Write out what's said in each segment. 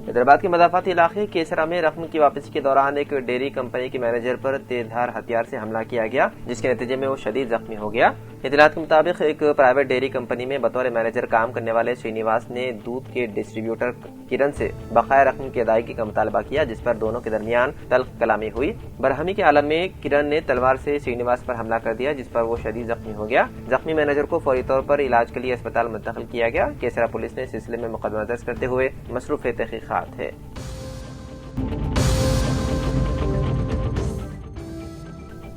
حیدرآباد کے مضافاتی علاقے کیسرا میں رقم کی واپسی کے دوران ایک ڈیری کمپنی کے مینیجر پر تیز دھار ہتھیار سے حملہ کیا گیا، جس کے نتیجے میں وہ شدید زخمی ہو گیا۔ اطلاعات کے مطابق ایک پرائیویٹ ڈیری کمپنی میں بطور مینیجر کام کرنے والے سرینیواس نے دودھ کے ڈسٹریبیوٹر کرن سے بقایا رقم کی ادائیگی کا مطالبہ کیا، جس پر دونوں کے درمیان تلخ کلامی ہوئی۔ برہمی کے عالم میں کرن نے تلوار سے سرینیواس پر حملہ کر دیا، جس پر وہ شدید زخمی ہو گیا۔ زخمی مینیجر کو فوری طور پر علاج کے لیے اسپتال منتقل کیا گیا۔ کیسرا پولیس نے سلسلے میں مقدمہ درج کرتے ہوئے مصروف تحقیقات ہے۔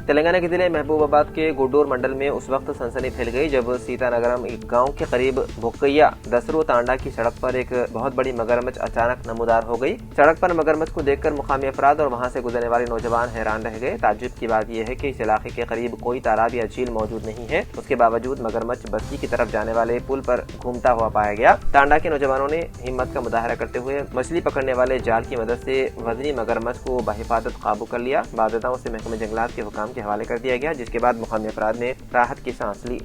تلنگانہ کے ضلع محبوب آباد کے گڈور منڈل میں اس وقت سنسنی پھیل گئی جب سیتا نگرم گاؤں کے قریب بھوکیا دسرو تانڈا کی سڑک پر ایک بہت بڑی مگرمچھ اچانک نمودار ہو گئی۔ سڑک پر مگرمچھ کو دیکھ کر مقامی افراد اور وہاں سے گزرنے والے نوجوان حیران رہ گئے۔ تعجب کی بات یہ ہے کہ اس علاقے کے قریب کوئی تالاب یا جھیل موجود نہیں ہے، اس کے باوجود مگرمچھ بستی کی طرف جانے والے پل پر گھومتا ہوا پایا گیا۔ تانڈا کے نوجوانوں نے ہمت کا مظاہرہ کرتے ہوئے مچھلی پکڑنے والے جال کی مدد سے وزنی مگرمچھ کو بحفاظت قابو کر لیا۔ بعد ازاں اسے محکمہ جنگلات کے حکام کے حوالے کر دیا گیا، جس کے بعد مقامی افراد نے راحت کی سانس لی۔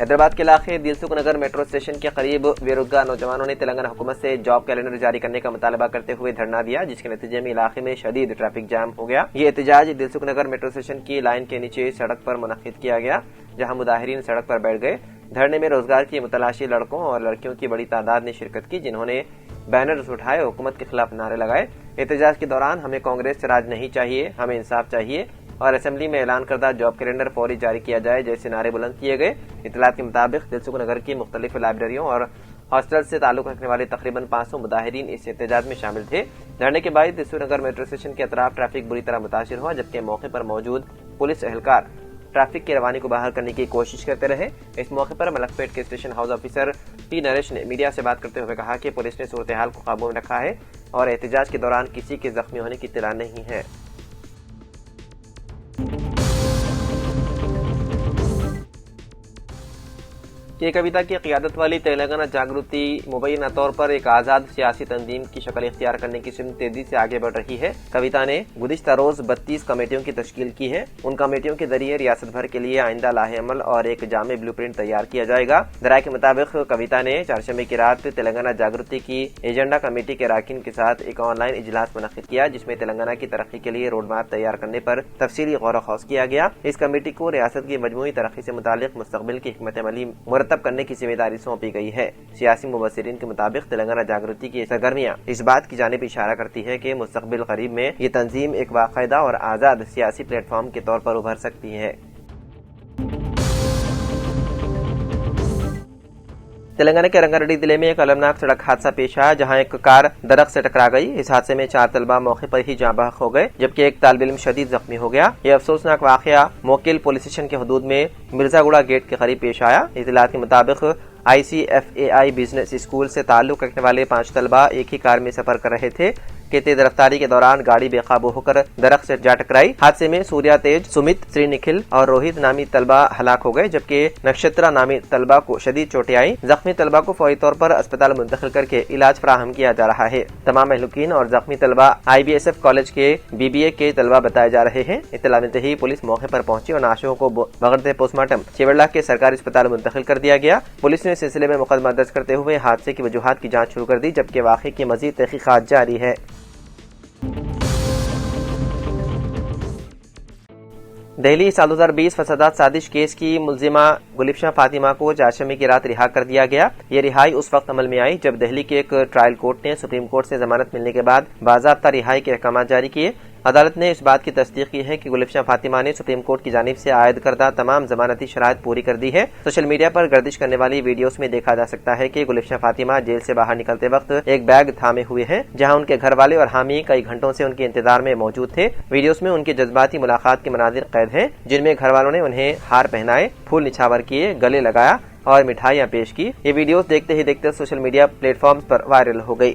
حیدرآباد کے علاقے دلسکھ نگر میٹرو اسٹیشن کے قریب بے روزگار نوجوانوں نے تلنگانہ حکومت سے جاب کیلنڈر جاری کرنے کا مطالبہ کرتے ہوئے دھرنا دیا، جس کے نتیجے میں علاقے میں شدید ٹریفک جام ہو گیا۔ یہ احتجاج دلسکھ نگر میٹرو اسٹیشن کی لائن کے نیچے سڑک پر منعقد کیا گیا، جہاں مظاہرین سڑک پر بیٹھ گئے۔ دھرنے میں روزگار کی متلاشی لڑکوں اور لڑکیوں کی بڑی تعداد نے شرکت کی، جنہوں نے بینرز اٹھائے اور حکومت کے خلاف نعرے لگائے۔ احتجاج کے دوران ہمیں کانگریس سے راج نہیں چاہیے، ہمیں انصاف چاہیے اور اسمبلی میں اعلان کردہ جاب کیلنڈر فوری جاری کیا جائے جیسے نعرے بلند کیے گئے۔ اطلاعات کے مطابق دلسکھ نگر کی مختلف لائبریریوں اور ہاسٹل سے تعلق رکھنے والے تقریباً 500 مظاہرین اس احتجاج میں شامل تھے۔ دھرنے کے بعد دلسکھ نگر میٹرو اسٹیشن کے اطراف ٹریفک بری طرح متاثر ہوا، جبکہ موقع پر موجود پولیس اہلکار ٹریفک کی روانی کو بحال کرنے کی کوشش کرتے رہے۔ اس موقع پر ملک پیٹ کے اسٹیشن ہاؤس آفیسر پی نریش نے میڈیا سے بات کرتے ہوئے کہا کہ پولیس نے صورتحال کو قابو میں رکھا ہے اور احتجاج کے دوران کسی کے زخمی ہونے کی اطلاع نہیں ہے۔ کے کویتا کی قیادت والی تلنگانہ جاگرتی مبینہ طور پر ایک آزاد سیاسی تنظیم کی شکل اختیار کرنے کی سمت تیزی سے آگے بڑھ رہی ہے۔ کویتا نے گزشتہ روز 32 کمیٹیوں کی تشکیل کی ہے۔ ان کمیٹیوں کے ذریعے ریاست بھر کے لیے آئندہ لاہ عمل اور ایک جامع بلو پرنٹ تیار کیا جائے گا۔ ذرائع کے مطابق کویتا نے چہارشنبے کی رات تلنگانہ جاگرتی کی ایجنڈا کمیٹی کے اراکین کے ساتھ ایک آن لائن اجلاس منعقد کیا، جس میں تلنگانہ کی ترقی کے لیے روڈ میپ تیار کرنے پر تفصیلی غور و خوض کیا گیا۔ اس کمیٹی کو ریاست کی مجموعی ترقی سے متعلق مستقبل کی حکمت عملی مرتب کرنے کی ذمہ داری سونپی گئی ہے۔ سیاسی مبصرین کے مطابق تلنگانہ جاگرتی کی سرگرمیاں اس بات کی جانب اشارہ کرتی ہے کہ مستقبل قریب میں یہ تنظیم ایک باقاعدہ اور آزاد سیاسی پلیٹ فارم کے طور پر ابھر سکتی ہے۔ تلنگانہ کے رنگاریڈی ضلع میں ایک المناک سڑک حادثہ پیش آیا، جہاں ایک کار درخت سے ٹکرا گئی۔ اس حادثے میں 4 طلبہ موقع پر ہی جاں بحق ہو گئے، جبکہ ایک طالب علم شدید زخمی ہو گیا۔ یہ افسوسناک واقعہ موکل پولیس اسٹیشن کے حدود میں مرزا گوڑا گیٹ کے قریب پیش آیا۔ اطلاعات کے مطابق ICFAI بزنس اسکول سے تعلق رکھنے والے 5 طلبہ ایک ہی کار میں سفر کر رہے تھے کہ تیز رفتاری کے دوران گاڑی بے قابو ہو کر درخت سے جا ٹکرائی۔ حادثے میں سوریا تیج، سمت، سری نکھل اور روہت نامی طلبہ ہلاک ہو گئے، جبکہ نکشترا نامی طلبہ کو شدید چوٹیں آئیں۔ زخمی طلبہ کو فوری طور پر اسپتال منتقل کر کے علاج فراہم کیا جا رہا ہے۔ تمام مہلوکین اور زخمی طلبہ IBSF کالج کے BBA کے طلبہ بتائے جا رہے ہیں۔ اطلاع ملتے ہی پولیس موقع پر پہنچی اور نعشوں کو بغرض پوسٹ مارٹم چیوڑلہ کے سرکاری اسپتال منتقل کر دیا گیا۔ پولیس نے اس سلسلے میں مقدمہ درج کرتے ہوئے حادثے کی وجوہات کی جانچ شروع کر دی، جبکہ واقعے کی مزید تحقیقات جاری ہے۔ دہلی سال 2020 فسادات سازش کیس کی ملزمہ گلفشاں فاطمہ کو چہارشنبے کی رات رہا کر دیا گیا۔ یہ رہائی اس وقت عمل میں آئی جب دہلی کے ایک ٹرائل کورٹ نے سپریم کورٹ سے ضمانت ملنے کے بعد باضابطہ رہائی کے احکامات جاری کیے۔ عدالت نے اس بات کی تصدیق کی ہے کہ گلفشاں فاطمہ نے سپریم کورٹ کی جانب سے عائد کردہ تمام ضمانتی شرائط پوری کر دی ہے۔ سوشل میڈیا پر گردش کرنے والی ویڈیوز میں دیکھا جا سکتا ہے کہ گلفشاں فاطمہ جیل سے باہر نکلتے وقت ایک بیگ تھامے ہوئے ہیں، جہاں ان کے گھر والے اور حامی کئی گھنٹوں سے ان کے انتظار میں موجود تھے۔ ویڈیوز میں ان کی جذباتی ملاقات کے مناظر قید ہیں، جن میں گھر والوں نے انہیں ہار پہنائے، پھول نچھاور کیے، گلے لگایا اور مٹھائیاں پیش کی۔ یہ ویڈیوز دیکھتے ہی دیکھتے سوشل میڈیا پلیٹ فارمز پر وائرل ہو گئی۔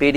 PD